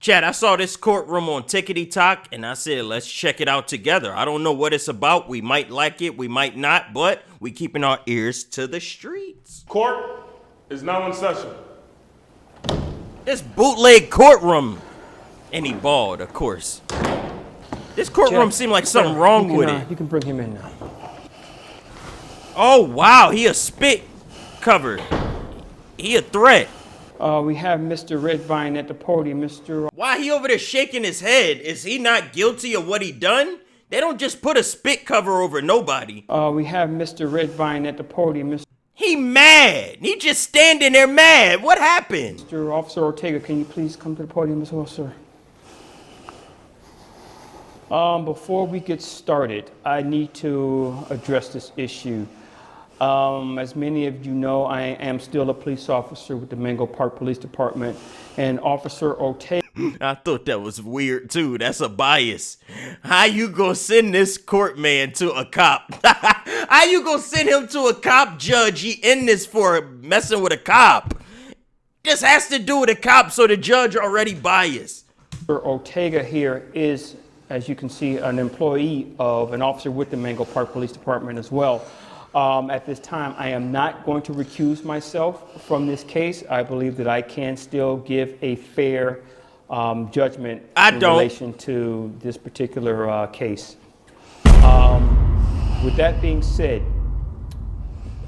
Chad, I saw this courtroom on Tik Tok, and I said, let's check it out together. I don't know what it's about. We might like it, we might not, but we keeping our ears to the streets. Court is now in session. This bootleg courtroom. And he bald, of course. This courtroom seemed like something wrong with it. You can bring him in now. Oh, wow, he a spit cover. He a threat. We have Mr. Redvine at the podium. Why he over there shaking his head? Is he not guilty of what he done? They don't just put a spit cover over nobody. We have Mr. Redvine at the podium. He mad. He just standing there mad. What happened? Mr. Officer Ortega, can you please come to the podium as well, sir? Before we get started, I need to address this issue. As many of you know, I am still a police officer with the Mango Park Police Department, and Officer Ortega. I thought that was weird too. That's a bias. How you gonna send this court man to a cop? How you gonna send him to a cop judge? He in this for messing with a cop. This has to do with a cop, so the judge already biased. Officer Ortega here is, as you can see, an employee of an officer with the Mango Park Police Department as well. At this time, I am not going to recuse myself from this case. I believe that I can still give a fair judgment in relation to this particular case. With that being said,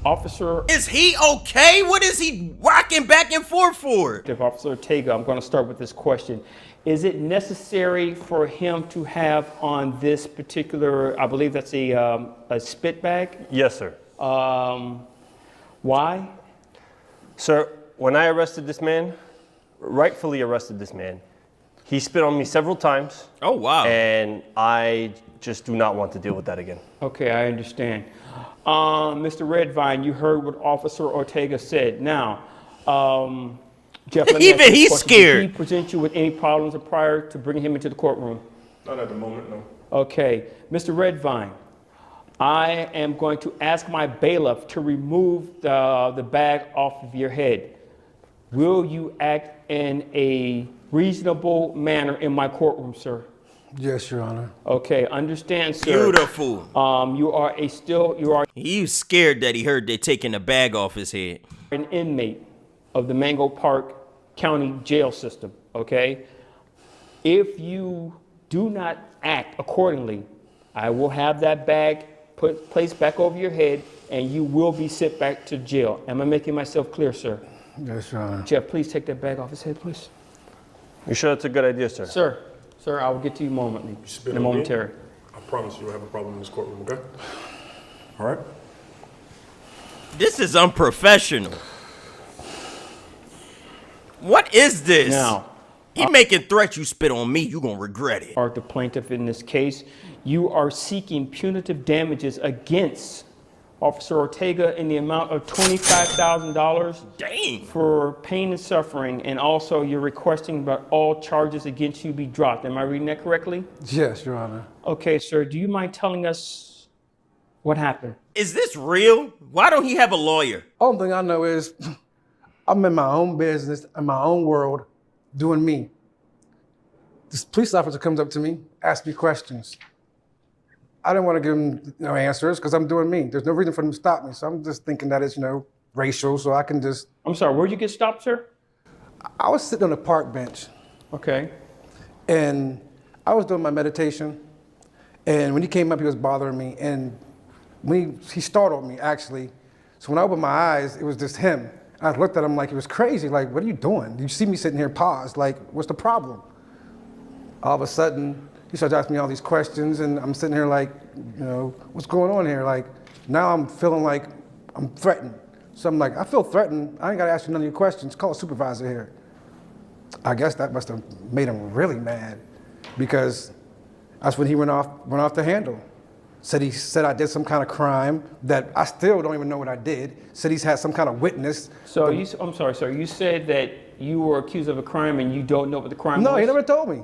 Officer... Is he okay? What is he rocking back and forth for? Officer Ortega, I'm going to start with this question. Is it necessary for him to have on this particular, I believe that's a spit bag? Yes, sir. Why? Sir, when I arrested this man, rightfully arrested this man, he spit on me several times. Oh, wow. And I just do not want to deal with that again. Okay, I understand. Mr. Redvine, you heard what Officer Ortega said. Now, Jeff, let me even he's scared. Did he present you with any problems prior to bringing him into the courtroom? Not at the moment, no. Okay. Mr. Redvine, I am going to ask my bailiff to remove the bag off of your head. Will you act in a reasonable manner in my courtroom, sir? Yes, Your Honor. Okay, understand, sir. Beautiful. You are He was scared that he heard they taking the bag off his head. an inmate of the Mango Park County jail system, okay? If you do not act accordingly, I will have that bag placed back over your head and you will be sent back to jail. Am I making myself clear, sir? Yes, Your Honor. Jeff, please take that bag off his head, please. You sure that's a good idea, sir? Sir, I will get to you momentarily. I promise you will have a problem in this courtroom, okay? All right? This is unprofessional. What is this? Now, he making threats. You spit on me, you gonna regret it. Are the plaintiff in this case, you are seeking punitive damages against Officer Ortega in the amount of $25,000. Dang. For pain and suffering, and also you're requesting that all charges against you be dropped. Am I reading that correctly? Yes, Your Honor. Okay, sir, do you mind telling us what happened? Is this real? Why don't he have a lawyer? Only thing I know is I'm in my own business, in my own world, doing me. This police officer comes up to me, asks me questions. I didn't want to give him answers because I'm doing me. There's no reason for him to stop me. So I'm just thinking that it's, racial, so I can just... I'm sorry, where'd you get stopped, sir? I was sitting on a park bench. Okay. And I was doing my meditation. And when he came up, he was bothering me. And when he startled me, actually. So when I opened my eyes, it was just him. I looked at him like he was crazy. Like, what are you doing? You see me sitting here paused. Like, what's the problem? All of a sudden, he starts asking me all these questions, and I'm sitting here like, what's going on here? Like, now I'm feeling like I'm threatened. So I'm like, I feel threatened. I ain't got to ask you none of your questions. Call a supervisor here. I guess that must have made him really mad, because that's when he went off the handle. He said I did some kind of crime that I still don't even know what I did. Said he's had some kind of witness. So I'm sorry, sir. You said that you were accused of a crime and you don't know what the crime was? No, he never told me.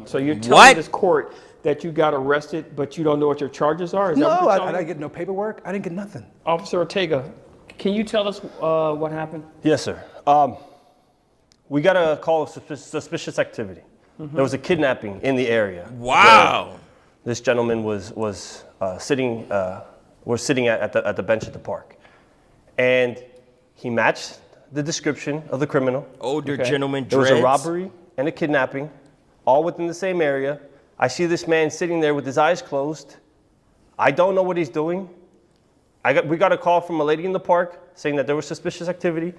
So you're telling this court that you got arrested, but you don't know what your charges are? Is that what you're telling I me? didn't get no paperwork. I didn't get nothing. Officer Ortega, can you tell us what happened? Yes, sir. we got a call of suspicious activity. There was a kidnapping in the area. Wow. This gentleman was sitting at the bench at the park, and he matched the description of the criminal. Older gentleman, There was dreads. a robbery and a kidnapping, all within the same area. I see this man sitting there with his eyes closed. I don't know what he's doing. We got a call from a lady in the park saying that there was suspicious activity.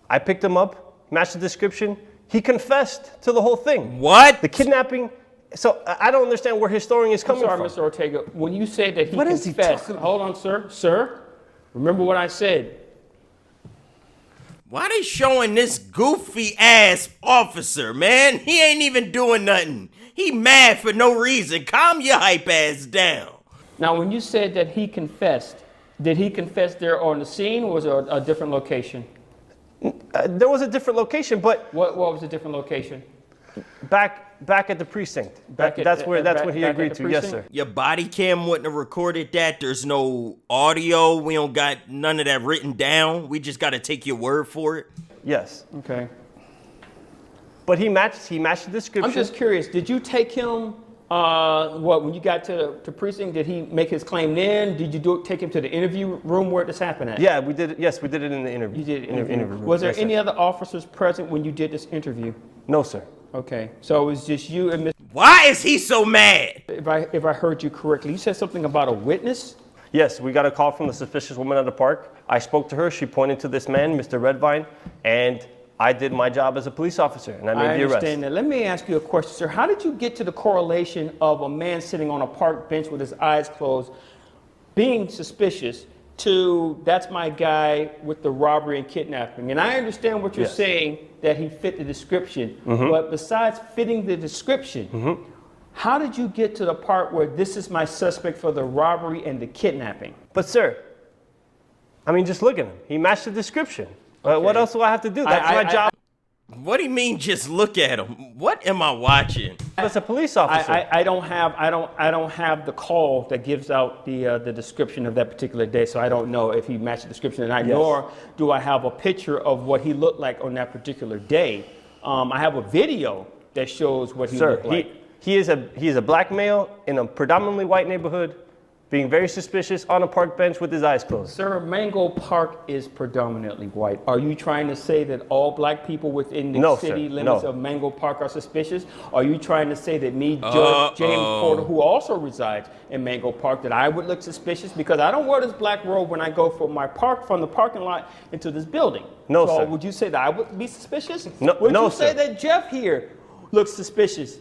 I picked him up, matched the description. He confessed to the whole thing. What? The kidnapping. So I don't understand where his story is coming Sorry, from. Mr. Ortega. When you say that he What is he confessed, talking about? hold on, sir. Sir, remember what I said. Why they showing this goofy ass officer, man? He ain't even doing nothing. He mad for no reason. Calm your hype ass down. Now, when you said that he confessed, did he confess there on the scene, or was it a different location? There was a different location, but What was the different location? back at the precinct. That's what he back agreed at the to. Yes, precinct? sir. Your body cam wouldn't have recorded that. There's no audio. We don't got none of that written down. We just got to take your word for it. Yes, Okay. but he matched the description. I'm just curious, did you take him, when you got to precinct, did he make his claim then? Did you take him to the interview room where this happened at? Yeah, we did. Yes, we did it in the interview. You did interview room. Was there Yes, sir. any other officers present when you did this interview? No, sir. Okay, so it was just you and Mr. Why is he so mad? If I heard you correctly, you said something about a witness? Yes, we got a call from the suspicious woman at the park. I spoke to her. She pointed to this man, Mr. Redvine, and I did my job as a police officer, and I made I the arrest. understand that. Let me ask you a question, sir. How did you get to the correlation of a man sitting on a park bench with his eyes closed, being suspicious, to that's my guy with the robbery and kidnapping? And I understand what you're Yes. saying, that he fit the description. But besides fitting the description, how did you get to the part where this is my suspect for the robbery and the kidnapping? But sir, I mean, just look at him. He matched the descrition. What else do I have to do? That's my job What do you mean just look at him? What am I watching? as a police officer. I don't have the call that gives out the description of that particular day, so I don't know if he matched the description or not. Yes. Nor do I have a picture of what he looked like on that particular day. I have a video that shows what he Sir, looked like. he is a black male in a predominantly white neighborhood, being very suspicious on a park bench with his eyes closed. Sir, Mango Park is predominantly white. Are you trying to say that all black people within the No, city sir, limits no. of Mango Park are suspicious? Are you trying to say that me, Judge James Porter, who also resides in Mango Park, that I would look suspicious because I don't wear this black robe when I go from the parking lot into this building? No, so sir. would you say that I would be suspicious? No, Would no, you say sir. that Jeff here looks suspicious?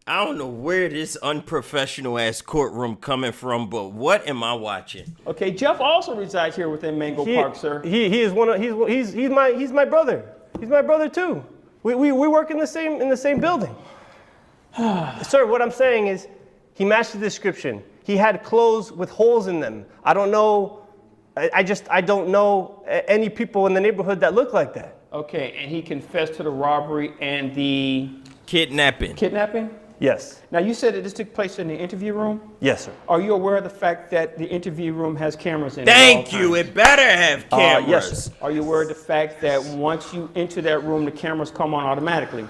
I don't know where this unprofessional ass courtroom coming from, but what am I watching? Okay, Jeff also resides here within Mango Park, sir. He is he's my brother. He's my brother too. We work in the same building. Sir, what I'm saying is he matched the description. He had clothes with holes in them. I don't know. I don't know any people in the neighborhood that look like that. Okay, and he confessed to the robbery and the Kidnapping. kidnapping? Yes. Now, you said that this took place in the interview room. Yes, sir. Are you aware of the fact that the interview room has cameras in it? Thank at all you. times? It better have cameras. yes, sir. Are you aware of the fact that once you enter that room, the cameras come on automatically?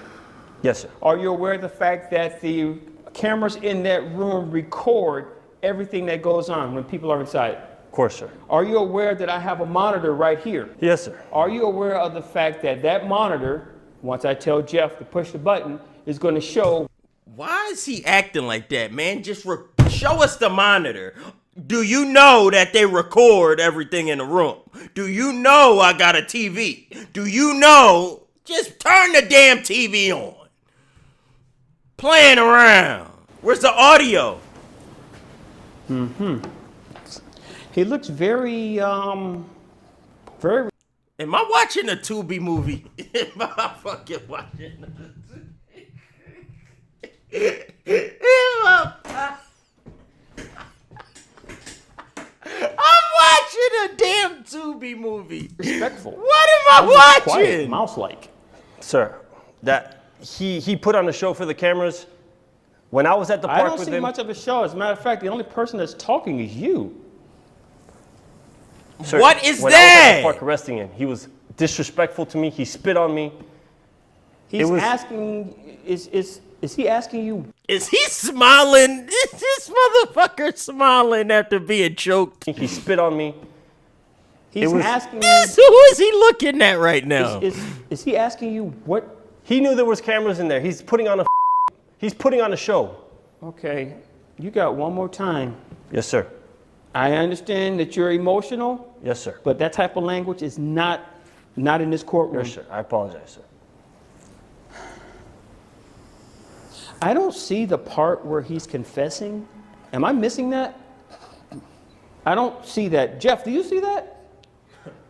Yes, sir. Are you aware of the fact that the cameras in that room record everything that goes on when people are inside? Of course, sir. Are you aware that I have a monitor right here? Yes, sir. Are you aware of the fact that that monitor, once I tell Jeff to push the button, is going to show? Why is he acting like that, man? Just show us the monitor. Do you know that they record everything in the room? Do you know I got a TV? Do you know? Just turn the damn TV on. Playing around. Where's the audio? He looks very, very. Am I watching a Tubi movie? Am I fucking watching I'm watching a damn Tubi movie. Respectful. What am I watching? Mouse-like. Sir, that he put on a show for the cameras. When I was at the I park don't with see him, much of a show. As a matter of fact, the only person that's talking is you. sir, What is when I was at that? the park arresting him, he was disrespectful to me. He spit on me. He's asking, is he asking you? Is he smiling? Is this motherfucker smiling after being choked? He spit on me. He's asking you. Who is he looking at right now? Is he asking you what? He knew there was cameras in there. He's putting on a show. Okay, you got one more time. Yes, sir. I understand that you're emotional. Yes, sir. But that type of language is not in this courtroom. Yes, sir. I apologize, sir. I don't see the part where he's confessing. Am I missing that? I don't see that. Jeff, do you see that?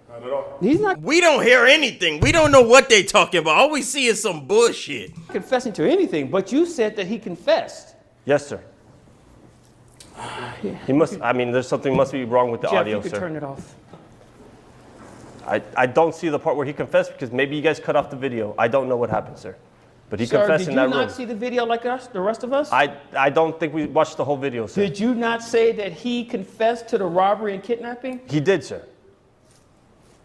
Not at all. He's not We don't hear anything. We don't know what they talking about. All we see is some bullshit. confessing to anything, but you said that he confessed. Yes, sir. He must. I mean, there's something must be wrong with the Jeff, audio, you could sir. turn it off. I don't see the part where he confessed because maybe you guys cut off the video. I don't know what happened, sir. But he Sir, confessed did in you that not room. see the video like us, the rest of us? I don't think we watched the whole video, sir. Did you not say that he confessed to the robbery and kidnapping? He did, sir.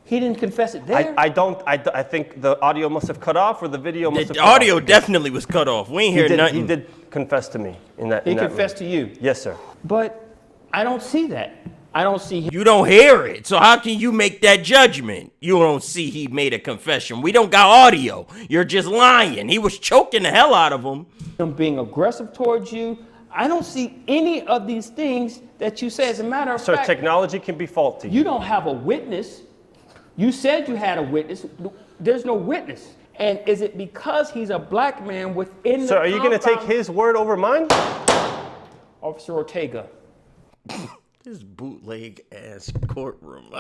He didn't confess it there. I think the audio must have cut off or the video must have The cut off. audio definitely was cut off. We ain't hear nothing. He did confess to me in that. He in that confessed room. to you. Yes, sir. But I don't see that. I don't see him. You don't hear it. So how can you make that judgment? You don't see he made a confession. We don't got audio. You're just lying. He was choking the hell out of him. Being aggressive towards you. I don't see any of these things that you say. As a matter of Sir, fact, technology can be faulty. you don't have a witness. You said you had a witness. There's no witness. And is it because he's a black man within the Sir, are you going to take compound? his word over mine? Officer Ortega. This bootleg ass courtroom.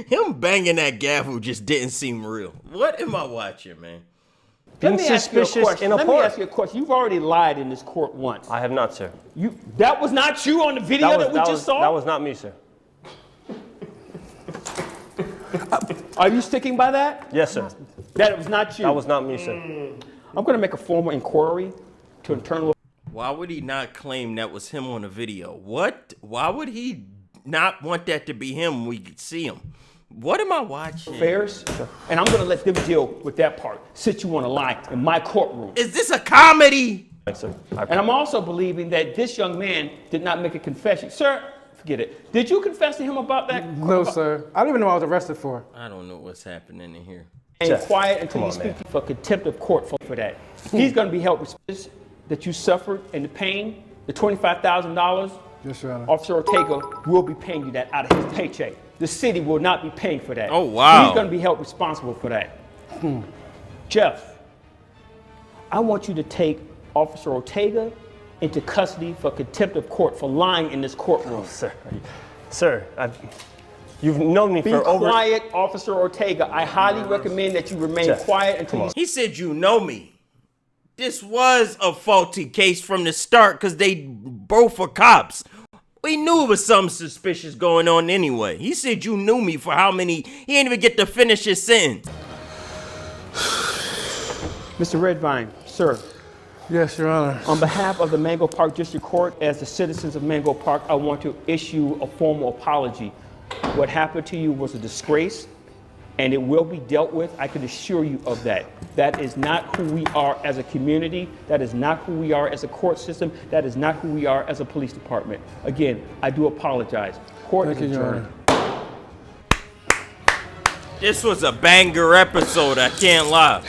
Him banging that gavel just didn't seem real. What am I watching, man? Being suspicious in a Let me court. ask you a question. You've already lied in this court once. I have not, sir. That was not you on the video that we just saw? That was not me, sir. Are you sticking by that? Yes, sir. That it was not you? That was not me, sir. I'm going to make a formal inquiry to internal. Why would he not claim that was him on the video? What? Why would he not want that to be him when we could see him? What am I watching? Affairs, and I'm going to let them deal with that part. Sit you on a line in my courtroom. Is this a comedy? Thanks, sir. And I'm also believing that this young man did not make a confession. Sir, forget it. Did you confess to him about that? No, sir. I don't even know what I was arrested for. I don't know what's happening in here. And Jeff, quiet until come you on, speak man. for contempt of court for that. He's going to be held responsible that you suffered and the pain, the $25,000. Yes, Your Honor. Officer Ortega will be paying you that out of his paycheck. The city will not be paying for that. Oh, wow. He's going to be held responsible for that. Jeff, I want you to take Officer Ortega into custody for contempt of court for lying in this courtroom. Sir, you've known me Be for over. quiet, Officer Ortega. I highly recommend that you remain Jeff, quiet until you He said, you know me. This was a faulty case from the start because they both were cops. We knew it was something suspicious going on anyway. He said you knew me for how many? He didn't even get to finish his sentence. Mr. Redvine, sir, Yes, Your Honor. on behalf of the Mango Park District Court, as the citizens of Mango Park, I want to issue a formal apology. What happened to you was a disgrace, and it will be dealt with. I can assure you of that. That is not who we are as a community. That is not who we are as a court system. That is not who we are as a police department. Again, I do apologize. Court Thank you, is Your adjourned. Honor. This was a banger episode, I can't lie.